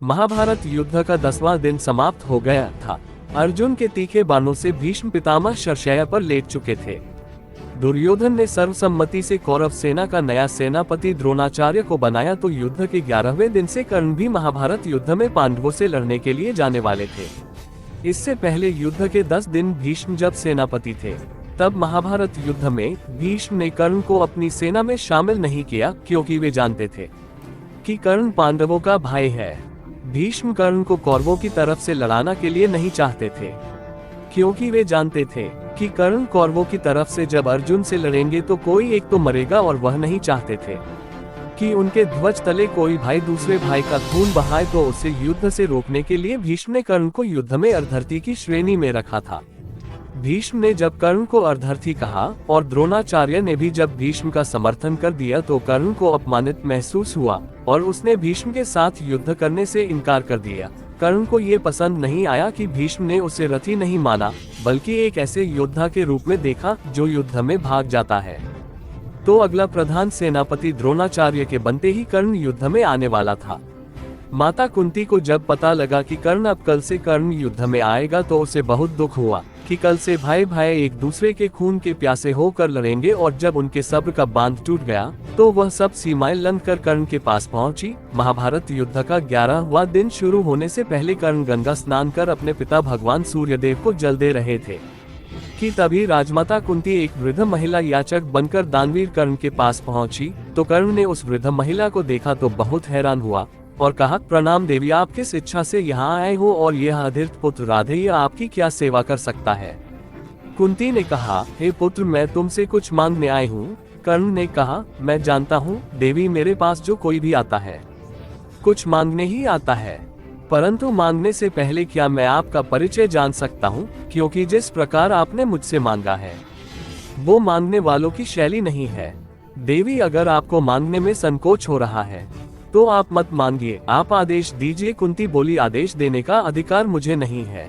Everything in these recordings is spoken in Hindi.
महाभारत युद्ध का 10वां दिन समाप्त हो गया था। अर्जुन के तीखे बाणों से भीष्म पितामह शरशय्या पर लेट चुके थे। दुर्योधन ने सर्वसम्मति से कौरव सेना का नया सेनापति द्रोणाचार्य को बनाया तो युद्ध के 11वें दिन से कर्ण भी महाभारत युद्ध में पांडवों से लड़ने के लिए जाने वाले थे। इससे पहले युद्ध के 10 दिन भीष्म जब सेनापति थे, तब महाभारत युद्ध में भीष्म ने कर्ण को अपनी सेना में शामिल नहीं किया, क्योंकि वे जानते थे कि कर्ण पांडवों का भाई है। भीष्म कर्ण को कौरवों की तरफ से लड़ाना के लिए नहीं चाहते थे, क्योंकि वे जानते थे कि कर्ण कौरवों की तरफ से जब अर्जुन से लड़ेंगे तो कोई एक तो मरेगा, और वह नहीं चाहते थे कि उनके ध्वज तले कोई भाई दूसरे भाई का खून बहाए। तो उसे युद्ध से रोकने के लिए भीष्म ने कर्ण को युद्ध में अर्धर्थी की श्रेणी में रखा था। भीष्म ने जब कर्ण को अर्धर्थी कहा और द्रोणाचार्य ने भी जब भीष्म का समर्थन कर दिया तो कर्ण को अपमानित महसूस हुआ और उसने भीष्म के साथ युद्ध करने से इनकार कर दिया। कर्ण को ये पसंद नहीं आया कि भीष्म ने उसे रथी नहीं माना, बल्कि एक ऐसे योद्धा के रूप में देखा जो युद्ध में भाग जाता है। तो अगला प्रधान सेनापति द्रोणाचार्य के बनते ही कर्ण युद्ध में आने वाला था। माता कुंती को जब पता लगा कि कर्ण अब कल से कर्ण युद्ध में आएगा तो उसे बहुत दुख हुआ कि कल से भाई भाई एक दूसरे के खून के प्यासे होकर लड़ेंगे। और जब उनके सब्र का बांध टूट गया तो वह सब सीमाएं लंघकर कर्ण के पास पहुंची। महाभारत युद्ध का 11वां दिन शुरू होने से पहले कर्ण गंगा स्नान कर अपने पिता भगवान सूर्यदेव को जल दे रहे थे कि तभी राजमाता कुंती एक वृद्ध महिला याचक बनकर दानवीर कर्ण के पास पहुंची। तो कर्ण ने उस वृद्ध महिला को देखा तो बहुत हैरान हुआ और कहा, प्रणाम देवी, आप किस इच्छा से यहाँ आए हो और यह अधीर्थ पुत्र राधेय आपकी क्या सेवा कर सकता है? कुंती ने कहा, हे पुत्र, मैं तुमसे कुछ मांगने आई हूँ। कर्ण ने कहा, मैं जानता हूँ देवी, मेरे पास जो कोई भी आता है कुछ मांगने ही आता है, परंतु मांगने से पहले क्या मैं आपका परिचय जान सकता हूँ? क्योंकि जिस प्रकार आपने मुझसे मांगा है वो मांगने वालों की शैली नहीं है। देवी, अगर आपको मांगने में संकोच हो रहा है तो आप मत मांगिए, आप आदेश दीजिए। कुंती बोली, आदेश देने का अधिकार मुझे नहीं है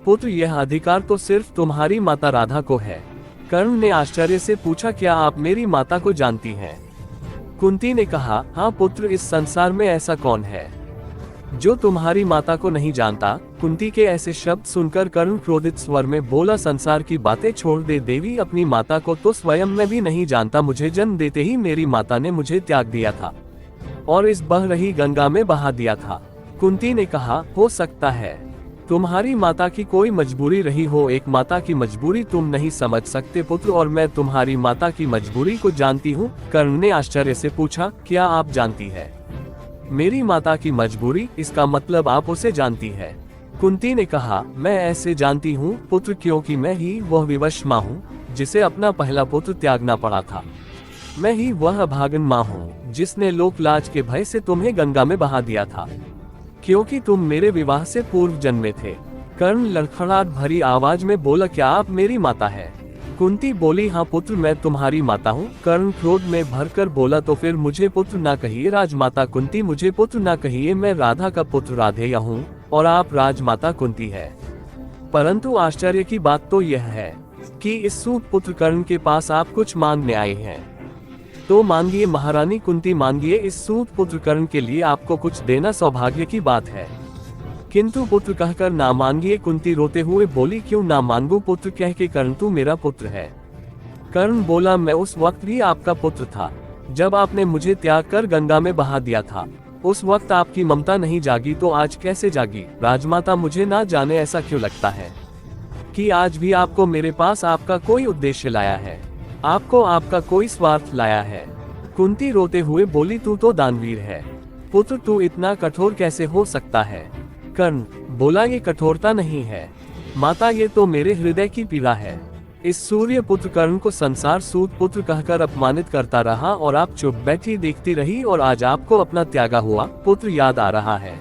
पुत्र, यह अधिकार तो सिर्फ तुम्हारी माता राधा को है। कर्ण ने आश्चर्य से पूछा, क्या आप मेरी माता को जानती हैं? कुंती ने कहा, हाँ पुत्र, इस संसार में ऐसा कौन है जो तुम्हारी माता को नहीं जानता? कुंती के ऐसे शब्द सुनकर कर्ण क्रोधित स्वर में बोला, संसार की बातें छोड़ दे देवी, अपनी माता को तो स्वयं मैं भी नहीं जानता। मुझे जन्म देते ही मेरी माता ने मुझे त्याग दिया था और इस बह रही गंगा में बहा दिया था। कुंती ने कहा, हो सकता है तुम्हारी माता की कोई मजबूरी रही हो, एक माता की मजबूरी तुम नहीं समझ सकते पुत्र, और मैं तुम्हारी माता की मजबूरी को जानती हूँ। कर्ण ने आश्चर्य से पूछा, क्या आप जानती है मेरी माता की मजबूरी? इसका मतलब आप उसे जानती है? कुंती ने कहा, मैं ऐसे जानती हूँ पुत्र, क्योंकि मैं ही वह विवश माँ हूँ जिसे अपना पहला पुत्र त्यागना पड़ा था। मैं ही वह अभागन माँ हूँ जिसने लोक लाज के भय से तुम्हें गंगा में बहा दिया था, क्योंकि तुम मेरे विवाह से पूर्व जन्मे थे। कर्ण लड़खड़ाहट भरी आवाज में बोला, क्या आप मेरी माता है? कुंती बोली, हाँ पुत्र, मैं तुम्हारी माता हूँ। कर्ण क्रोध में भरकर बोला, तो फिर मुझे पुत्र ना कहिए राजमाता कुंती, मुझे पुत्र ना कहिए, मैं राधा का पुत्र राधेय हूँ और आप राजमाता कुंती है। परंतु आश्चर्य की बात तो यह है कि इस सूत पुत्र कर्ण के पास आप कुछ मांगने आए हैं, तो मांगिए महारानी कुंती, मांगिए। इस सूत पुत्र कर्ण के लिए आपको कुछ देना सौभाग्य की बात है, किंतु पुत्र कहकर ना मांगिए। कुंती रोते हुए बोली, क्यों ना मांगू पुत्र कह के? कर्ण, तू मेरा पुत्र है। कर्ण बोला, मैं उस वक्त भी आपका पुत्र था जब आपने मुझे त्याग कर गंगा में बहा दिया था। उस वक्त आपकी ममता नहीं जागी तो आज कैसे जागी? राजमाता, मुझे ना जाने ऐसा क्यों लगता है कि आज भी आपको मेरे पास आपका कोई उद्देश्य लाया है, आपको आपका कोई स्वार्थ लाया है। कुंती रोते हुए बोली, तू तो दानवीर है पुत्र, तू इतना कठोर कैसे हो सकता है? कर्ण बोला, ये कठोरता नहीं है माता, ये तो मेरे हृदय की पीड़ा है। इस सूर्य पुत्र कर्ण को संसार सूत पुत्र कहकर अपमानित करता रहा और आप चुप बैठी देखती रही, और आज आपको अपना त्यागा हुआ पुत्र याद आ रहा है।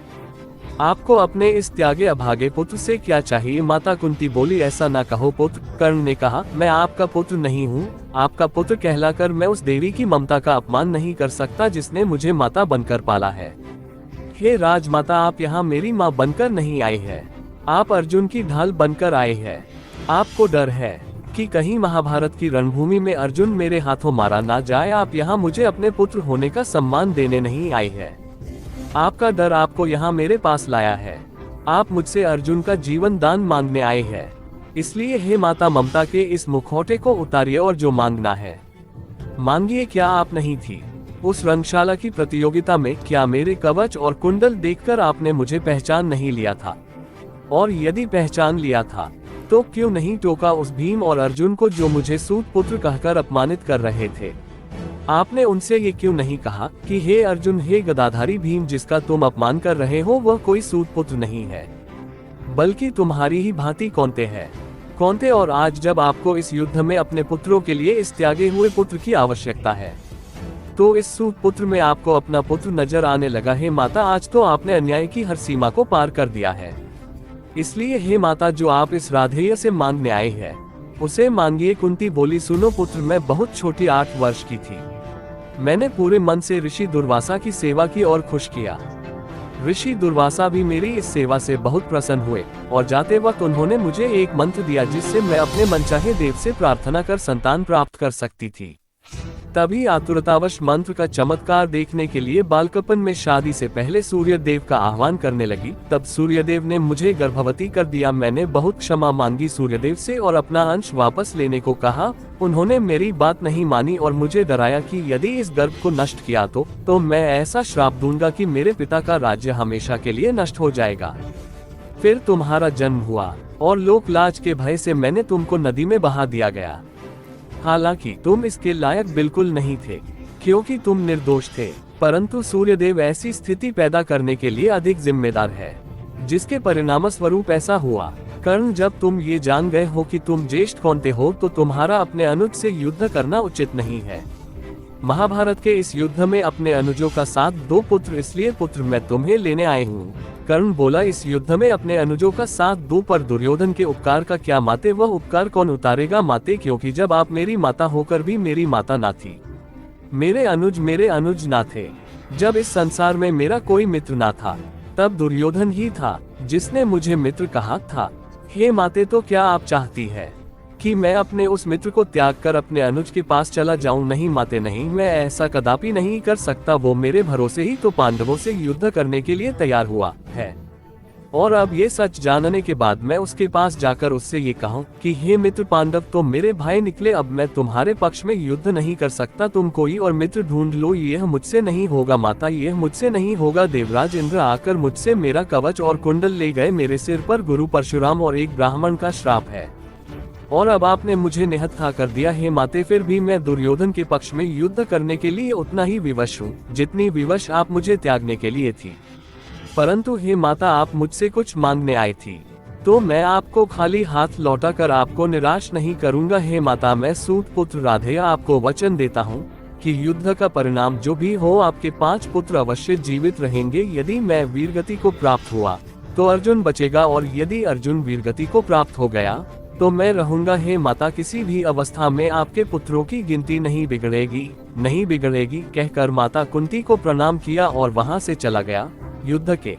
आपको अपने इस त्यागे अभागे पुत्र से क्या चाहिए? माता कुंती बोली, ऐसा ना कहो पुत्र। कर्ण ने कहा, मैं आपका पुत्र नहीं हूँ, आपका पुत्र कहलाकर मैं उस देवी की ममता का अपमान नहीं कर सकता जिसने मुझे माता बनकर पाला है। हे राजमाता, आप यहाँ मेरी माँ बनकर नहीं आई है, आप अर्जुन की ढाल बनकर आए हैं। आपको डर है कि कहीं महाभारत की रणभूमि में अर्जुन मेरे हाथों मारा ना जाए। आप यहाँ मुझे अपने पुत्र होने का सम्मान देने नहीं आए हैं। आपका डर आपको यहाँ मेरे पास लाया है। आप मुझसे अर्जुन का जीवन दान मांगने आए हैं। इसलिए हे माता ममता के इस मुखौटे को उतारिए और जो मांगना है मांगिए। क्या आप नहीं थी उस रंगशाला की प्रतियोगिता में? क्या मेरे कवच और कुंडल देखकर आपने मुझे पहचान नहीं लिया था? और यदि पहचान लिया था तो क्यों नहीं टोका उस भीम और अर्जुन को जो मुझे सूत पुत्र कहकर अपमानित कर रहे थे? आपने उनसे ये क्यों नहीं कहा कि हे अर्जुन, हे गदाधारी भीम, जिसका तुम अपमान कर रहे हो वह कोई सूत पुत्र नहीं है, बल्कि तुम्हारी ही भांति कौनते है। कौनते, और आज जब आपको इस युद्ध में अपने पुत्रों के लिए इस त्यागे हुए पुत्र की आवश्यकता है, तो इस सूत पुत्र में आपको अपना पुत्र नजर आने लगा। हे माता, आज तो आपने अन्याय की हर सीमा को पार कर दिया है। इसलिए हे माता, जो आप इस राधेय से मांगने आए हैं उसे मांगिए। कुंती बोली, सुनो पुत्र, मैं बहुत छोटी 8 वर्ष की थी। मैंने पूरे मन से ऋषि दुर्वासा की सेवा की और खुश किया। ऋषि दुर्वासा भी मेरी इस सेवा से बहुत प्रसन्न हुए और जाते वक्त उन्होंने मुझे एक मंत्र दिया जिससे मैं अपने मनचाहे देव से प्रार्थना कर संतान प्राप्त कर सकती थी। तभी आतुरतावश मंत्र का चमत्कार देखने के लिए बालकपन में शादी से पहले सूर्यदेव का आह्वान करने लगी। तब सूर्यदेव ने मुझे गर्भवती कर दिया। मैंने बहुत क्षमा मांगी सूर्यदेव से और अपना अंश वापस लेने को कहा। उन्होंने मेरी बात नहीं मानी और मुझे डराया कि यदि इस गर्भ को नष्ट किया तो मैं ऐसा श्राप दूंगा कि मेरे पिता का राज्य हमेशा के लिए नष्ट हो जाएगा। फिर तुम्हारा जन्म हुआ और लोक लाज के भय से मैंने तुमको नदी में बहा दिया गया। हालांकि तुम इसके लायक बिल्कुल नहीं थे क्योंकि तुम निर्दोष थे, परंतु सूर्यदेव ऐसी स्थिति पैदा करने के लिए अधिक जिम्मेदार है, जिसके परिणाम स्वरूप ऐसा हुआ। कर्ण, जब तुम ये जान गए हो कि तुम ज्येष्ठ कौनते हो तो तुम्हारा अपने अनुज से युद्ध करना उचित नहीं है। महाभारत के इस युद्ध में अपने अनुजों का साथ दो पुत्र, इसलिए पुत्र मैं तुम्हें लेने आए हूँ। कर्ण बोला, इस युद्ध में अपने अनुजों का साथ दो, पर दुर्योधन के उपकार का क्या माते? वह उपकार कौन उतारेगा माते, क्योंकि जब आप मेरी माता होकर भी मेरी माता ना थी, मेरे अनुज ना थे। जब इस संसार में मेरा कोई मित्र ना था तब दुर्योधन ही था जिसने मुझे मित्र कहा था। हे माते, तो क्या आप चाहती है कि मैं अपने उस मित्र को त्याग कर अपने अनुज के पास चला जाऊं? नहीं माते, नहीं, मैं ऐसा कदापि नहीं कर सकता। वो मेरे भरोसे ही तो पांडवों से युद्ध करने के लिए तैयार हुआ है, और अब ये सच जानने के बाद मैं उसके पास जाकर उससे ये कहूं कि हे मित्र पांडव, तो मेरे भाई निकले, अब मैं तुम्हारे पक्ष में युद्ध नहीं कर सकता। तुम कोई और मित्र ढूंढ लो। यह मुझसे नहीं होगा माता, यह मुझसे नहीं होगा। देवराज इंद्र आकर मुझसे मेरा कवच और कुंडल ले गए। मेरे सिर पर गुरु परशुराम और एक ब्राह्मण का श्राप है, और अब आपने मुझे निहत्था कर दिया। हे माते, फिर भी मैं दुर्योधन के पक्ष में युद्ध करने के लिए उतना ही विवश हूँ जितनी विवश आप मुझे त्यागने के लिए थी। परंतु हे माता, आप मुझसे कुछ मांगने आई थी, तो मैं आपको खाली हाथ लौटा कर आपको निराश नहीं करूंगा। हे माता, मैं सूत पुत्र राधेया आपको वचन देता हूँ कि युद्ध का परिणाम जो भी हो, आपके 5 पुत्र अवश्य जीवित रहेंगे। यदि मैं वीरगति को प्राप्त हुआ तो अर्जुन बचेगा, और यदि अर्जुन वीरगति को प्राप्त हो गया तो मैं रहूंगा। हे माता, किसी भी अवस्था में आपके पुत्रों की गिनती नहीं बिगड़ेगी। कहकर माता कुंती को प्रणाम किया और वहां से चला गया। युद्ध के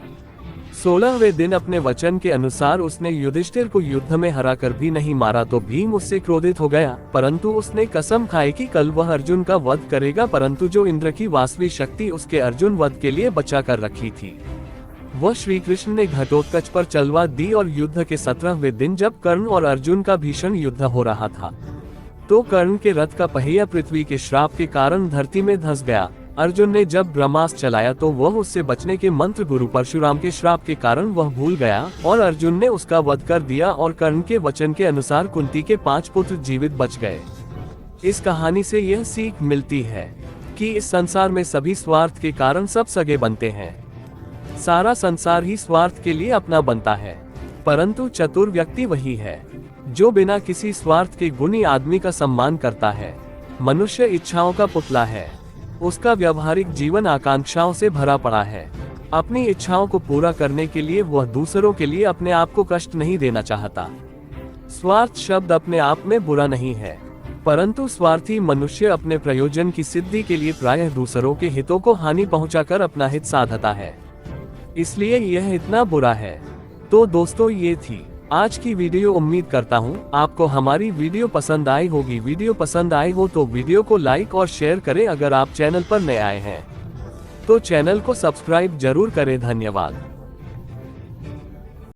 16वें दिन अपने वचन के अनुसार उसने युधिष्ठिर को युद्ध में हराकर भी नहीं मारा तो भीम उससे क्रोधित हो गया, परंतु उसने कसम खाई कि कल वह अर्जुन का वध करेगा। परंतु जो इंद्र की वास्तविक शक्ति उसके अर्जुन वध के लिए बचा कर रखी थी, वह श्री कृष्ण ने घटोत्कच पर चलवा दी। और युद्ध के 17वें दिन जब कर्ण और अर्जुन का भीषण युद्ध हो रहा था, तो कर्ण के रथ का पहिया पृथ्वी के श्राप के कारण धरती में धंस गया। अर्जुन ने जब ब्रह्मास्त्र चलाया तो वह उससे बचने के मंत्र गुरु परशुराम के श्राप के कारण वह भूल गया, और अर्जुन ने उसका वध कर दिया। और कर्ण के वचन के अनुसार कुंती के 5 पुत्र जीवित बच गए। इस कहानी से यह सीख मिलती है कि इस संसार में सभी स्वार्थ के कारण सब सगे बनते हैं। सारा संसार ही स्वार्थ के लिए अपना बनता है, परंतु चतुर व्यक्ति वही है जो बिना किसी स्वार्थ के गुणी आदमी का सम्मान करता है। मनुष्य इच्छाओं का पुतला है, उसका व्यवहारिक जीवन आकांक्षाओं से भरा पड़ा है। अपनी इच्छाओं को पूरा करने के लिए वह दूसरों के लिए अपने आप को कष्ट नहीं देना चाहता। स्वार्थ शब्द अपने आप में बुरा नहीं है, परंतु स्वार्थी मनुष्य अपने प्रयोजन की सिद्धि के लिए प्रायः दूसरों के हितों को हानि पहुंचाकर अपना हित साधता है, इसलिए यह इतना बुरा है। तो दोस्तों, ये थी आज की वीडियो। उम्मीद करता हूँ आपको हमारी वीडियो पसंद आई होगी। वीडियो पसंद आई हो तो वीडियो को लाइक और शेयर करें। अगर आप चैनल पर नए आए हैं तो चैनल को सब्सक्राइब जरूर करें। धन्यवाद।